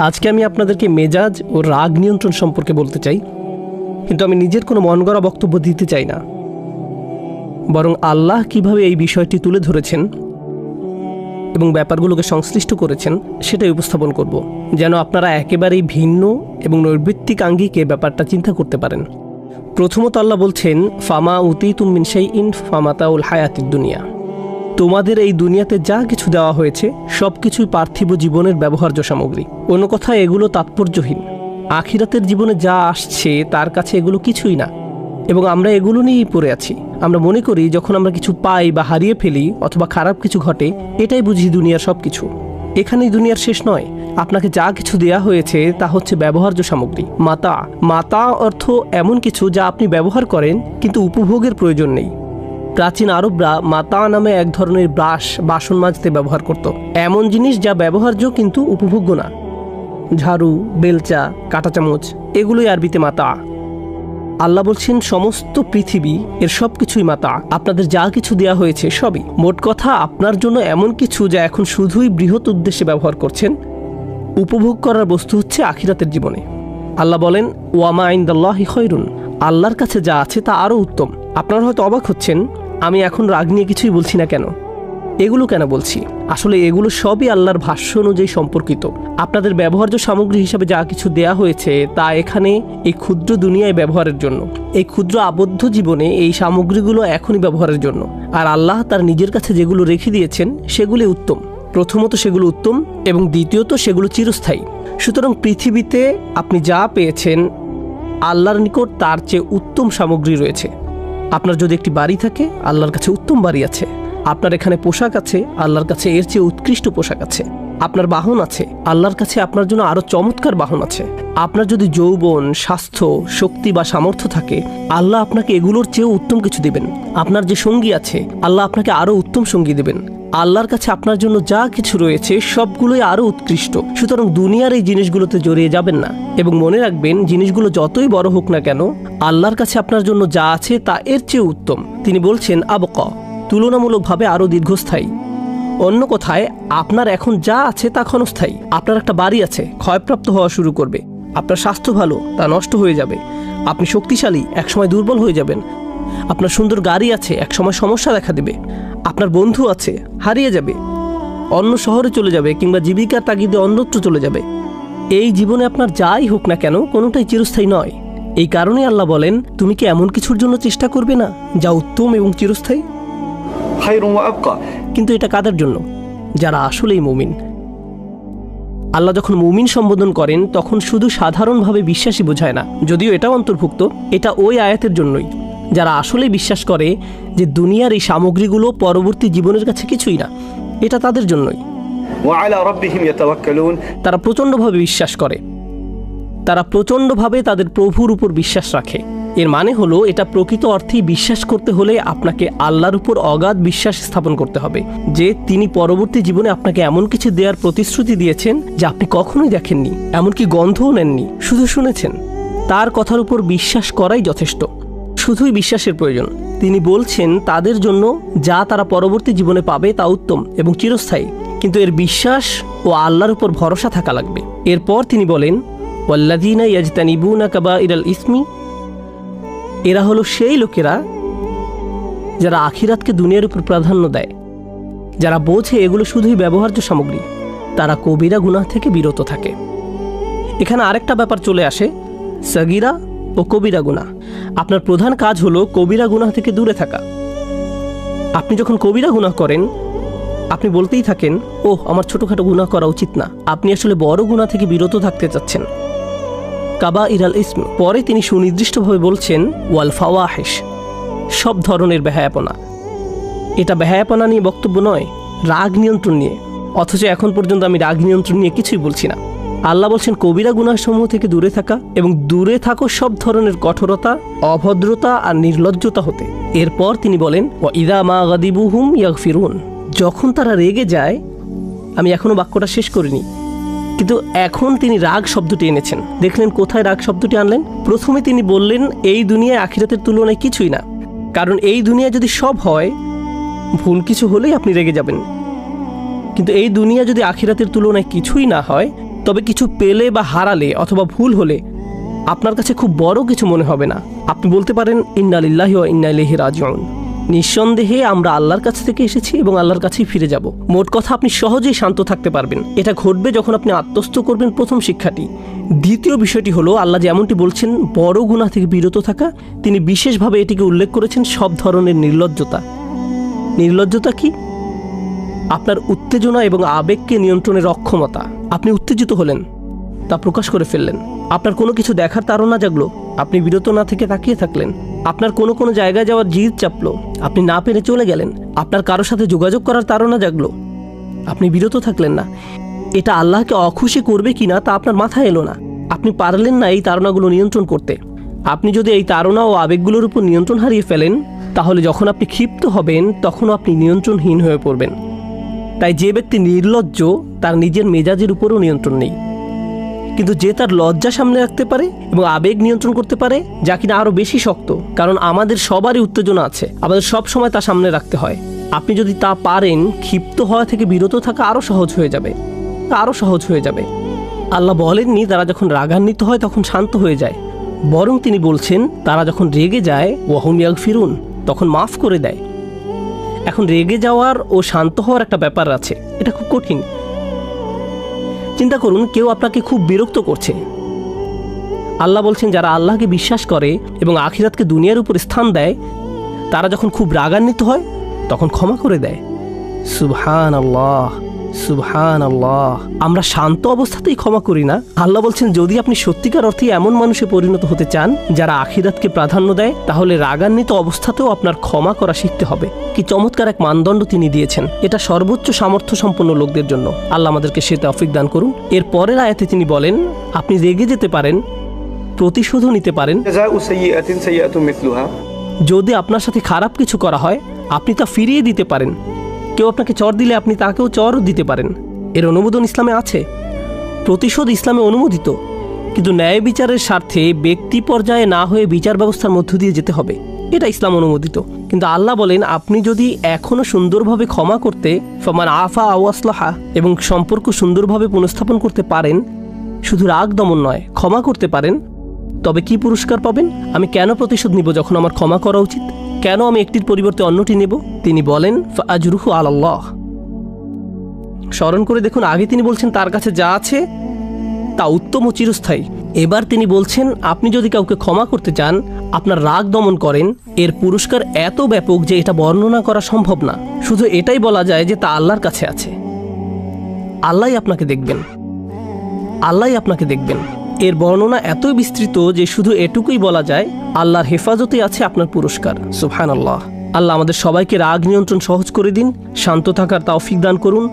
আজকে আমি আপনাদেরকে মেজাজ ও রাগ নিয়ন্ত্রণ সম্পর্কে বলতে চাই, কিন্তু আমি নিজের কোনো মন গড়া বক্তব্য দিতে চাই না, বরং আল্লাহ কিভাবে এই বিষয়টি তুলে ধরেছেন এবং ব্যাপারগুলোকে সংশ্লিষ্ট করেছেন সেটাই উপস্থাপন করব, যেন আপনারা একেবারেই ভিন্ন এবং নৈর্বৃত্তিক আঙ্গিকে ব্যাপারটা চিন্তা করতে পারেন। প্রথমত আল্লাহ বলছেন, ফামা উতিতুম মিন শাইইন ফামাতাউল হায়াতিদ দুনিয়া। তোমাদের এই দুনিয়াতে যা কিছু দেওয়া হয়েছে সব কিছুই পার্থিব জীবনের ব্যবহার্য সামগ্রী। অন্য কথায় এগুলো তাৎপর্যহীন। আখিরাতের জীবনে যা আসছে তার কাছে এগুলো কিছুই না, এবং আমরা এগুলো নিয়েই পড়ে আছি। আমরা মনে করি যখন আমরা কিছু পাই বা হারিয়ে ফেলি অথবা খারাপ কিছু ঘটে, এটাই বুঝি দুনিয়ার সব কিছু। এখানেই দুনিয়ার শেষ নয়। আপনাকে যা কিছু দেয়া হয়েছে তা হচ্ছে ব্যবহার্য সামগ্রী। মাতা মাতা অর্থ এমন কিছু যা আপনি ব্যবহার করেন কিন্তু উপভোগের প্রয়োজন নেই। প্রাচীন আরবরা মাতা নামে এক ধরনের ব্রাশ বাসন মাজতে ব্যবহার করত, এমন জিনিস যা ব্যবহার্য কিন্তু উপভোগ্য না। ঝাড়ু, বেলচা, কাঁটা চামচ, এগুলোই আরবিতে মাতা। আল্লাহ বলছেন সমস্ত পৃথিবী এর সব কিছুই মাতা। আপনাদের যা কিছু দেয়া হয়েছে সবই। মোট কথা আপনার জন্য এমন কিছু যা এখন শুধুই বৃহৎ উদ্দেশ্যে ব্যবহার করছেন। উপভোগ করার বস্তু হচ্ছে আখিরাতের জীবনে। আল্লাহ বলেন, ওয়ামা ইনদাল্লাহি খায়রুন। আল্লাহর কাছে যা আছে তা আরও উত্তম। আপনারা হয়তো অবাক হচ্ছেন আমি এখন রাগ নিয়ে কিছুই বলছি না কেন, এগুলো কেন বলছি। আসলে এগুলো সবই আল্লাহর ভাষ্য অনুযায়ী সম্পর্কিত। আপনাদের ব্যবহার্য সামগ্রী হিসাবে যা কিছু দেয়া হয়েছে তা এখানে এই ক্ষুদ্র দুনিয়ায় ব্যবহারের জন্য। এই ক্ষুদ্র আবদ্ধ জীবনে এই সামগ্রীগুলো এখনই ব্যবহারের জন্য। আর আল্লাহ তার নিজের কাছে যেগুলো রেখে দিয়েছেন সেগুলি উত্তম। প্রথমত সেগুলো উত্তম, এবং দ্বিতীয়ত সেগুলো চিরস্থায়ী। সুতরাং পৃথিবীতে আপনি যা পেয়েছেন আল্লাহর নিকট তার চেয়ে উত্তম সামগ্রী রয়েছে। আপনার যদি একটি বাড়ি থাকে, আল্লাহর কাছে উত্তম বাড়ি আছে। আপনার এখানে পোশাক আছে, আল্লাহর কাছে এর চেয়ে উৎকৃষ্ট পোশাক আছে। আপনার বাহন আছে, আল্লাহর কাছে আপনার জন্য আরও চমৎকার বাহন আছে। আপনার যদি যৌবন, স্বাস্থ্য, শক্তি বা সামর্থ্য থাকে, আল্লাহ আপনাকে এগুলোর চেয়েও উত্তম কিছু দেবেন। আপনার যে সঙ্গী আছে, আল্লাহ আপনাকে আরও উত্তম সঙ্গী দেবেন। আল্লাহর কাছে আপনার জন্য যা কিছু রয়েছে সবগুলোই আরও উৎকৃষ্ট। সুতরাং দুনিয়ার এই জিনিসগুলোতে জড়িয়ে যাবেন না, এবং মনে রাখবেন জিনিসগুলো যতই বড় হোক না কেন, আল্লাহর কাছে আপনার জন্য যা আছে তা এর চেয়ে উত্তম। তিনি বলছেন আবকা, তুলনামূলকভাবে আরও দীর্ঘস্থায়ী। অন্য কথায় আপনার এখন যা আছে তা ক্ষণস্থায়ী। আপনার একটা বাড়ি আছে, ক্ষয়প্রাপ্ত হওয়া শুরু করবে। আপনার স্বাস্থ্য ভালো, তা নষ্ট হয়ে যাবে। আপনি শক্তিশালী, একসময় দুর্বল হয়ে যাবেন। আপনার সুন্দর গাড়ি আছে, একসময় সমস্যা দেখা দেবে। আপনার বন্ধু আছে, হারিয়ে যাবে, অন্য শহরে চলে যাবে, কিংবা জীবিকার তাগিদে অন্যত্র চলে যাবে। এই জীবনে আপনার যাই হোক না কেন, কোনোটাই চিরস্থায়ী নয়। এই কারণে আল্লাহ বলেন, তুমি কি এমন কিছুর জন্য চেষ্টা করবে না যা উত্তম এবং চিরস্থায়ী? কিন্তু এটা কাদের জন্য? যারা আসলেই মুমিন। আল্লাহ যখন মুমিন সম্বোধন করেন তখন শুধু সাধারণভাবে বিশ্বাসী বোঝায় না, যদিও এটাও অন্তর্ভুক্ত। এটা ওই আয়াতের জন্যই, যারা আসলে বিশ্বাস করে যে দুনিয়ার এই সামগ্রীগুলো পরবর্তী জীবনের কাছে কিছুই না। এটা তাদের জন্যই। তারা প্রচণ্ডভাবে বিশ্বাস করে, তারা প্রচণ্ডভাবে তাদের প্রভুর উপর বিশ্বাস রাখে। এর মানে হলো, এটা প্রকৃত অর্থেই বিশ্বাস করতে হলে আপনাকে আল্লাহর উপর অগাধ বিশ্বাস স্থাপন করতে হবে যে তিনি পরবর্তী জীবনে আপনাকে এমন কিছু দেওয়ার প্রতিশ্রুতি দিয়েছেন যা আপনি কখনোই দেখেননি, এমনকি গন্ধও নেননি, শুধু শুনেছেন। তার কথার উপর বিশ্বাস করাই যথেষ্ট, শুধুই বিশ্বাসের প্রয়োজন। তিনি বলছেন তাদের জন্য যা তারা পরবর্তী জীবনে পাবে তা উত্তম এবং চিরস্থায়ী, কিন্তু এর বিশ্বাস ও আল্লাহর উপর ভরসা থাকা লাগবে। এরপর তিনি বলেন, ওয়াল্লাযীনা ইয়াজতানিবুনা কাবাইরাল ইসমি। এরা হলো সেই লোকেরা যারা আখিরাতকে দুনিয়ার উপর প্রাধান্য দেয়, যারা বোঝে এগুলো শুধুই ব্যবহার্য সামগ্রী। তারা কবিরা গুনাহ থেকে বিরত থাকে। এখানে আরেকটা ব্যাপার চলে আসে, সগীরা ও কবিরা গুনাহ। আপনার প্রধান কাজ হলো কবিরা গুনাহ থেকে দূরে থাকা। আপনি যখন কবিরা গুনাহ করেন, আপনি বলতেই থাকেন, ওহ, আমার ছোটোখাটো গুনাহ করা উচিত না। আপনি আসলে বড় গুনাহ থেকে বিরত থাকতে চাচ্ছেন। কাবাইরাল ইসম। পরে তিনি সুনির্দিষ্টভাবে বলছেন, ওয়াল ফাওয়াহিশ, সব ধরনের বেহায়াপনা। এটা বেহায়াপনা নিয়ে বক্তব্য নয়, রাগ নিয়ন্ত্রণ নিয়ে। অথচ এখন পর্যন্ত আমি রাগ নিয়ন্ত্রণ নিয়ে কিছুই বলছি না। আল্লাহ বলছেন কবিরা গুনাহসমূহ থেকে দূরে থাকা, এবং দূরে থাকো সব ধরনের কঠোরতা, অভদ্রতা আর নির্লজ্জতা হতে। এরপর তিনি বলেন, ওয়া ইযা মা গাদিবুহুম ইয়াগফিরুন। যখন তারা রেগে যায়, আমি এখনো বাক্যটা শেষ করিনি, কিন্তু এখন তিনি রাগ শব্দটি এনেছেন। দেখলেন কোথায় রাগ শব্দটি আনলেন? প্রথমে তিনি বললেন এই দুনিয়ায় আখিরাতের তুলনায় কিছুই না, কারণ এই দুনিয়া যদি সব হয়, ভুল কিছু হলেই আপনি রেগে যাবেন। কিন্তু এই দুনিয়া যদি আখিরাতের তুলনায় কিছুই না হয়, তবে কিছু পেলে বা হারালে অথবা ভুল হলে আপনার কাছে খুব বড় কিছু মনে হবে না। আপনি বলতে পারেন ইন্না লিল্লাহি ওয়া ইন্না ইলাইহি রাজিউন। নিঃসন্দেহে আমরা আল্লাহর কাছ থেকে এসেছি এবং আল্লাহর কাছেই ফিরে যাব। মোট কথা, আপনি সহজেই শান্ত থাকতে পারবেন। এটা ঘটবে যখন আপনি আত্মস্থ করবেন প্রথম শিক্ষাটি। দ্বিতীয় বিষয়টি হলো, আল্লাহ যেমনটি বলছেন বড় গুনাহ থেকে বিরত থাকা, তিনি বিশেষভাবে এটিকে উল্লেখ করেছেন সব ধরনের নির্লজ্জতা। নির্লজ্জতা কি? আপনার উত্তেজনা এবং আবেগকে নিয়ন্ত্রণের অক্ষমতা। আপনি উত্তেজিত হলেন, তা প্রকাশ করে ফেললেন। আপনার কোনো কিছু দেখার তাড়না জাগলো, আপনি বিরত না থেকে তাকিয়ে থাকলেন। আপনার কোনো জায়গায় যাওয়ার জিদ চাপলো, আপনি না পেরে চলে গেলেন। আপনার কারোর সাথে যোগাযোগ করার তাড়না জাগলো, আপনি বিরত থাকলেন না। এটা আল্লাহকে অখুশি করবে কিনা তা আপনার মাথায় এলো না। আপনি পারলেন না এই তাড়নাগুলো নিয়ন্ত্রণ করতে। আপনি যদি এই তাড়না ও আবেগগুলোর উপর নিয়ন্ত্রণ হারিয়ে ফেলেন, তাহলে যখন আপনি ক্ষিপ্ত হবেন তখনও আপনি নিয়ন্ত্রণহীন হয়ে পড়বেন। তাই যে ব্যক্তি নির্লজ্জ তার নিজের মেজাজের উপরও নিয়ন্ত্রণ নেই। কিন্তু যে তার লজ্জা সামনে রাখতে পারে এবং আবেগ নিয়ন্ত্রণ করতে পারে, যা কিনা আরও বেশি শক্ত, কারণ আমাদের সবারই উত্তেজনা আছে, আমাদের সব সময় তা সামনে রাখতে হয়। আপনি যদি তা পারেন, ক্ষিপ্ত হওয়া থেকে বিরত থাকা আরও সহজ হয়ে যাবে, আরও সহজ হয়ে যাবে। আল্লাহ বলেননি তারা যখন রাগান্বিত হয় তখন শান্ত হয়ে যায়, বরং তিনি বলছেন তারা যখন রেগে যায় ওয়াহুম ইয়াগফিরুন, তখন মাফ করে দেয়। এখন রেগে যাওয়ার ও শান্ত হওয়ার একটা ব্যাপার আছে, এটা খুব কঠিন। চিন্তা করুন, কেউ আপনাকে খুব বিরক্ত করছে। আল্লাহ বলছেন যারা আল্লাহকে বিশ্বাস করে এবং আখিরাতকে দুনিয়ার উপর স্থান দেয়, তারা যখন খুব রাগান্বিত হয় তখন ক্ষমা করে দেয়। সুবহানাল্লাহ, সুবহানাল্লাহ। আমরা শান্ত অবস্থাতেই ক্ষমা করি না। আল্লাহ বলছেন যদি আপনি সত্যিকার অর্থে এমন মানুষে পরিণত হতে চান যারা আখিরাতকে প্রাধান্য দেয়, তাহলে রাগান্বিত অবস্থাতেও আপনার ক্ষমা করা শিখতে হবে। কি চমৎকার এক মানদণ্ড তিনি দিয়েছেন! এটা সর্বোচ্চ সামর্থ্য সম্পন্ন লোকদের জন্য। আল্লাহ আমাদেরকে সে তৌফিক দান করুন। এর পরের আয়াতে তিনি বলেন আপনি রেগে যেতে পারেন, প্রতিশোধও নিতে পারেন। যদি আপনার সাথে খারাপ কিছু করা হয়, আপনি তা ফিরিয়ে দিতে পারেন। কেউ আপনাকে চর দিলে আপনি তাকেও চরও দিতে পারেন। এর অনুমোদন ইসলামে আছে। প্রতিশোধ ইসলামে অনুমোদিত, কিন্তু ন্যায় বিচারের স্বার্থে ব্যক্তি পর্যায়ে না হয়ে বিচার ব্যবস্থার মধ্য দিয়ে যেতে হবে, এটা ইসলাম অনুমোদিত। কিন্তু আল্লাহ বলেন আপনি যদি এখনও সুন্দরভাবে ক্ষমা করতে, ফামান আফা আও আসলাহা, এবং সম্পর্ক সুন্দরভাবে পুনঃস্থাপন করতে পারেন, শুধু রাগ দমন নয়, ক্ষমা করতে পারেন, তবে কি পুরস্কার পাবেন? আমি কেন প্রতিশোধ নিব যখন আমার ক্ষমা করা উচিত? কেন আমি একটির পরিবর্তে অন্যটি নেব? তিনি বলেন ফাআজরুহু আলাল্লাহ। স্মরণ করে দেখুন, আগে তিনি বলছেন তার কাছে যা আছে তা উত্তম ও চিরস্থায়ী। এবার তিনি বলছেন আপনি যদি কাউকে ক্ষমা করতে চান, আপনার রাগ দমন করেন, এর পুরস্কার এত ব্যাপক যে এটা বর্ণনা করা সম্ভব না। শুধু এটাই বলা যায় যে তা আল্লাহর কাছে আছে। আল্লাহই আপনাকে দেখবেন, আল্লাহই আপনাকে দেখবেন। এর বর্ণনা এতই বিস্তৃত যে শুধু এটুকুই বলা যায় আল্লাহর হেফাজতে আছে আপনার পুরস্কার। সুবহানাল্লাহ। আল্লাহ আমাদের সবাইকে রাগ নিয়ন্ত্রণ সহজ করে দিন, শান্ত থাকার তৌফিক দান করুন।